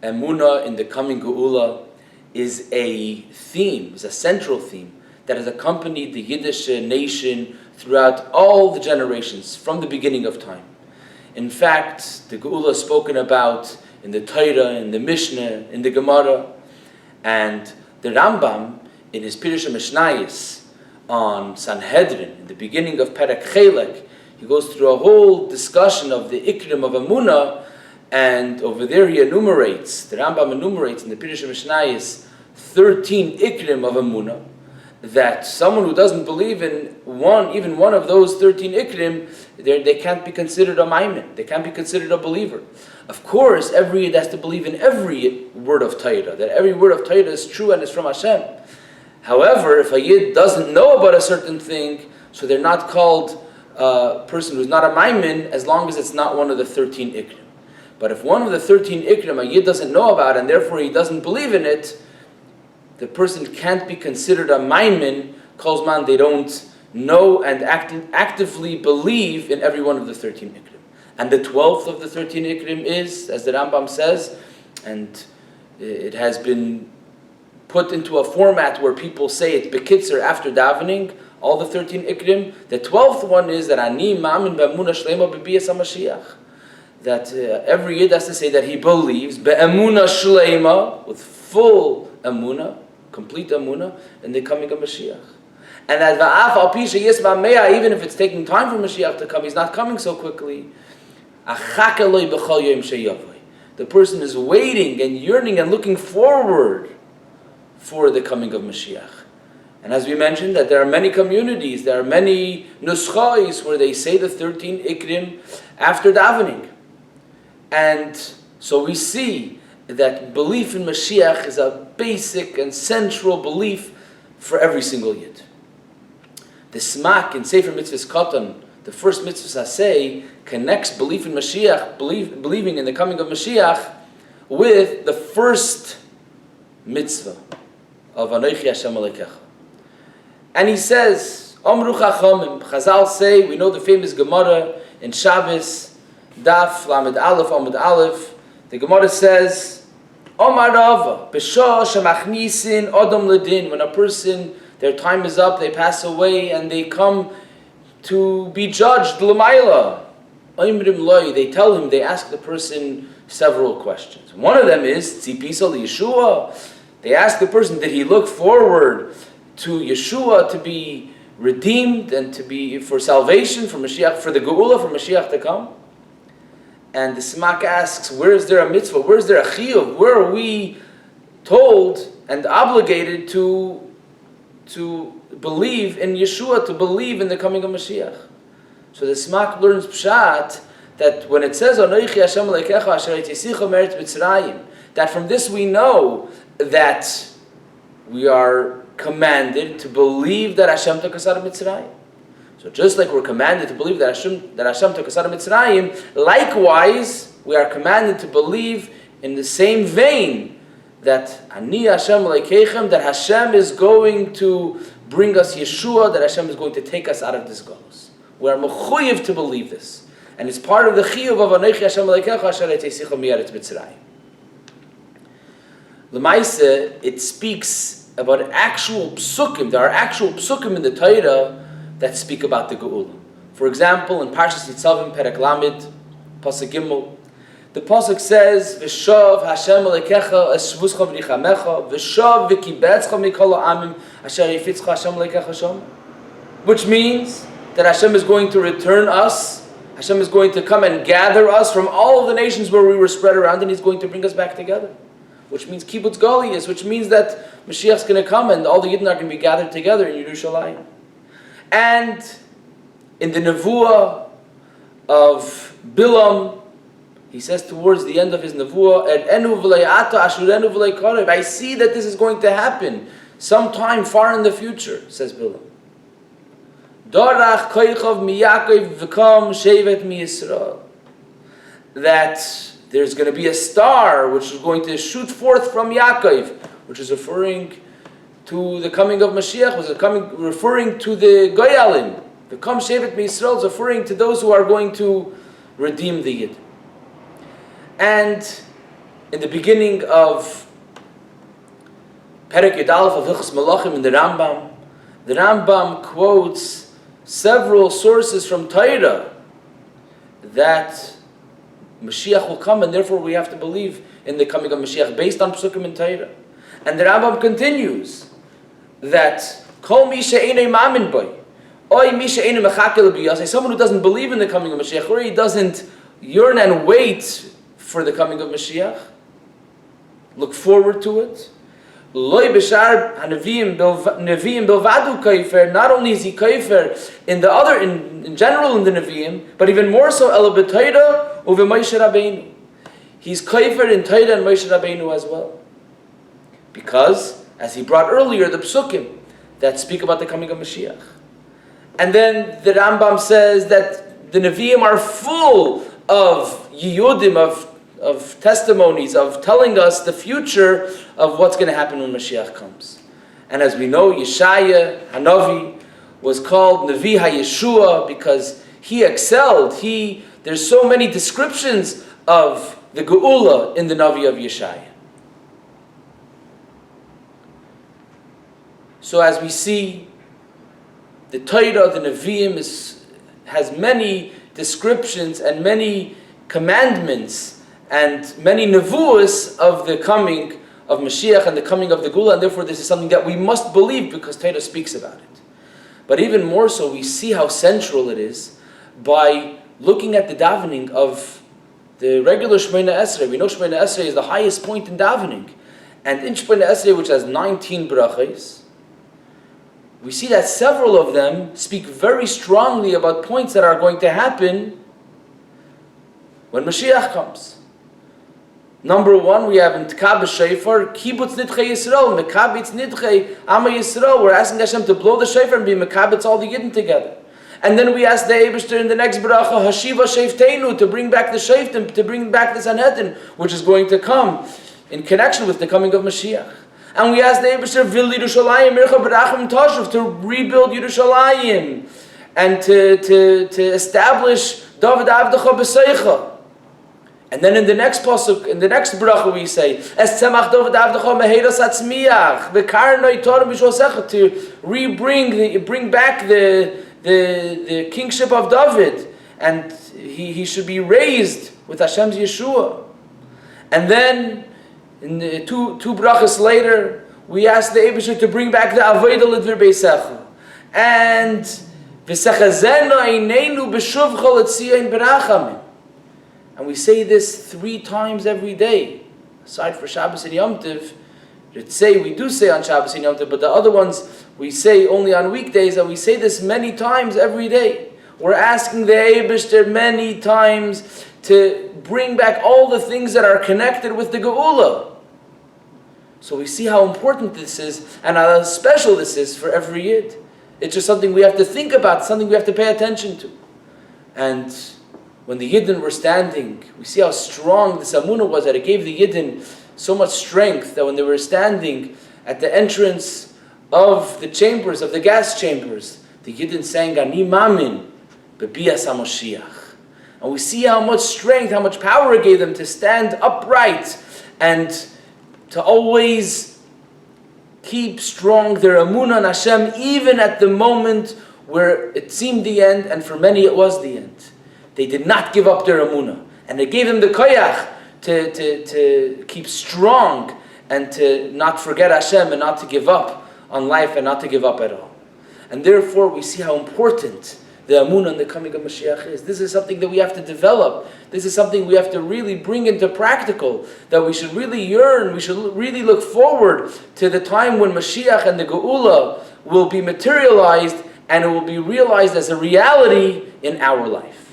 Emunah in the coming Geula is a theme, is a central theme that has accompanied the Yiddish nation throughout all the generations from the beginning of time. In fact, the Geula is spoken about in the Torah, in the Mishnah, in the Gemara, and the Rambam in his Pirush Mishnayos on Sanhedrin, in the beginning of Perek Chelek, he goes through a whole discussion of the Ikrim of Emunah, and over there he enumerates, the Rambam enumerates in the Pirush Mishnayos 13 Ikrim of Emunah, that someone who doesn't believe in even one of those 13 Ikrim, they can't be considered a Maimin, they can't be considered a believer. Of course, every Yid has to believe in every word of Torah, that every word of Torah is true and is from Hashem. However, if a Yid doesn't know about a certain thing, so they're not called a person who's not a Maimin, as long as it's not one of the 13 Ikrim. But if one of the 13 Ikrim a Yid doesn't know about, and therefore he doesn't believe in it, the person can't be considered a Maimin, Kolzman they don't know and actively believe in every one of the 13 Ikrim. And the 12th of the 13 Ikrim is, as the Rambam says, and it has been put into a format where people say it bekitzer after davening, all the 13 Ikrim. The 12th one is that Ani Ma'amin Be'emunah Shleima B'biyas HaMashiach. That every Yid has to say that he believes Be'emunah Shleima, with full Emunah, complete Emunah, in the coming of Mashiach. And that Va'af Al Pi Sheyis Ba'meah, even if it's taking time for Mashiach to come, he's not coming so quickly. Achak Eloi B'chol Yom Sheyavoi. The person is waiting and yearning and looking forward for the coming of Mashiach. And as we mentioned, that there are many communities, there are many nuschais where they say the 13 Ikrim after davening. And so we see that belief in Mashiach is a basic and central belief for every single Yid. The Smak in Sefer Mitzvos Katan, the first Mitzvos Asay, connects belief in Mashiach, believing in the coming of Mashiach, with the first mitzvah of Anochi Hashem Elokecha. And he says, Omru Chachamim, Chazal say, we know the famous Gemara in Shabbos, Daf, Lamed Aleph, Amud Aleph, the Gemara says, Omar Rava, B'shah shemachnisin Adam Ledin, when a person, their time is up, they pass away, and they come to be judged, L'mayla, Oimrim Loi, they tell him, they ask the person several questions. One of them is, Tzipisa Yeshua, they ask the person, did he look forward to Yeshua to be redeemed and to be for salvation, for Mashiach, for the Geula, for Mashiach to come? And the Smak asks, where is there a mitzvah? Where is there a chiyuv? Where are we told and obligated to believe in Yeshua, to believe in the coming of Mashiach? So the Smak learns Pshat that when it says, Anochi Hashem Elokecha asher hitzisicha me'eretz Mitzrayim, that from this we know that we are commanded to believe that Hashem took us out of Mitzrayim. So just like we're commanded to believe that Hashem took us out of Mitzrayim, likewise we are commanded to believe in the same vein that Ani Hashem Elokeichem, that Hashem is going to bring us Yeshua, that Hashem is going to take us out of this galus. We are mechuyev to believe this, and it's part of the chiyuv of Anochi Hashem Elokecha asher hitzisicha me'eretz Mitzrayim. L'maaseh, it speaks about actual psukim. There are actual psukim in the Torah that speak about the Geula. For example, in Parshas Yitzavim, Perek Lamed, Pasuk Gimel, the Pasuk says, V'shav Hashem Elokecha es shvuscha v'nichamecha, V'shav v'kibetzcha mikol ha'amim, asher yifitzcha Hashem Elokecha shom. Which means that Hashem is going to return us, Hashem is going to come and gather us from all of the nations where we were spread around, and He's going to bring us back together. Which means Kibbutz Goliath, which means that Mashiach's going to come and all the Yidden are going to be gathered together in Yerushalayim. And in the Nevuah of Bilam, he says towards the end of his Nevuah, I see that this is going to happen sometime far in the future, says Bilam. That there's going to be a star which is going to shoot forth from Yaakov, which is referring to the coming of Mashiach, referring to the Goyalim. The Kam Shevet Yisrael is referring to those who are going to redeem the Yid. And in the beginning of Perek Yud Aleph of Hilchos Malachim in the Rambam quotes several sources from Torah that Mashiach will come, and therefore we have to believe in the coming of Mashiach based on Psukim in Torah. And the Rambam continues that Kol mi she'enei ma'amin boi, oy mi she'enei mechakel b'yasei, someone who doesn't believe in the coming of Mashiach, or he doesn't yearn and wait for the coming of Mashiach, look forward to it. Loi b'shar hanavim bilvadu kofer. Not only is he kofer in general in the Nevi'im, but even more so ela b'Torah uve Moshe Rabbeinu. He's kofer in Torah and Moshe Rabbeinu as well, because as he brought earlier the psukim that speak about the coming of Mashiach. And then the Rambam says that the Nevi'im are full of yiyudim, of testimonies, of telling us the future of what's going to happen when Mashiach comes. And as we know, Yeshaya Hanavi was called Navi HaYeshua because he excelled. There's so many descriptions of the Geula in the Navi of Yeshaya. So as we see, the Torah, the Nevi'im, has many descriptions and many commandments and many nevuos of the coming of Mashiach and the coming of the Geula, and therefore this is something that we must believe because Torah speaks about it. But even more so, we see how central it is by looking at the davening of the regular Shemona Esrei. We know Shemona Esrei is the highest point in davening, and in Shemona Esrei, which has 19 brachos, we see that several of them speak very strongly about points that are going to happen when Mashiach comes. Number one, we have in Tkab Shofar, Kibbutz Nidchei Yisrael, Mekabitz Nidchei Ama Yisrael. We're asking Hashem to blow the shofar and be Mekabitz all the Yidden together. And then we ask the Eibishter in the next bracha, Hashiva Sheftenu, to bring back the Sheftim, to bring back the Sanhedrin, which is going to come in connection with the coming of Mashiach. And we ask the Eibishter, Vil Yerushalayim Mircha Barachim Toshuv, to rebuild Yerushalayim and to establish David Avdecha B'Seicha. And then in the next pasuk, in the next bracha, we say, "Es tzemach David avdecha mehedas atzmiach v'karnoi Torah b'shosecha," to bring back the kingship of David, and he should be raised with Hashem's Yeshua. And then in the two brachas later, we ask the Eibusher to bring back the avodah l'dvar beisecha, and v'sechazena eineinu b'shuvcha l'tzion berachamim. And we say this 3 times every day, aside for Shabbos and Yom Tov. We do say on Shabbos and Yom Tov, but the other ones we say only on weekdays, and we say this many times every day. We're asking the Eibishter many times to bring back all the things that are connected with the Geula. So we see how important this is, and how special this is for every Yid. It's just something we have to think about, something we have to pay attention to. And when the Yidden were standing, we see how strong this Amunah was, that it gave the Yidden so much strength that when they were standing at the entrance of the chambers, of the gas chambers, the Yidden sang, Ani Mamin, Bebias HaMoshiach. And we see how much strength, how much power it gave them to stand upright and to always keep strong their Amunah on Hashem, even at the moment where it seemed the end, and for many it was the end. They did not give up their Amunah, and it gave them the koyach to keep strong and to not forget Hashem and not to give up on life and not to give up at all. And therefore we see how important the Amunah and the coming of Mashiach is. This is something that we have to develop. This is something we have to really bring into practical, that we should really yearn, we should really look forward to the time when Mashiach and the Geula will be materialized and it will be realized as a reality in our life.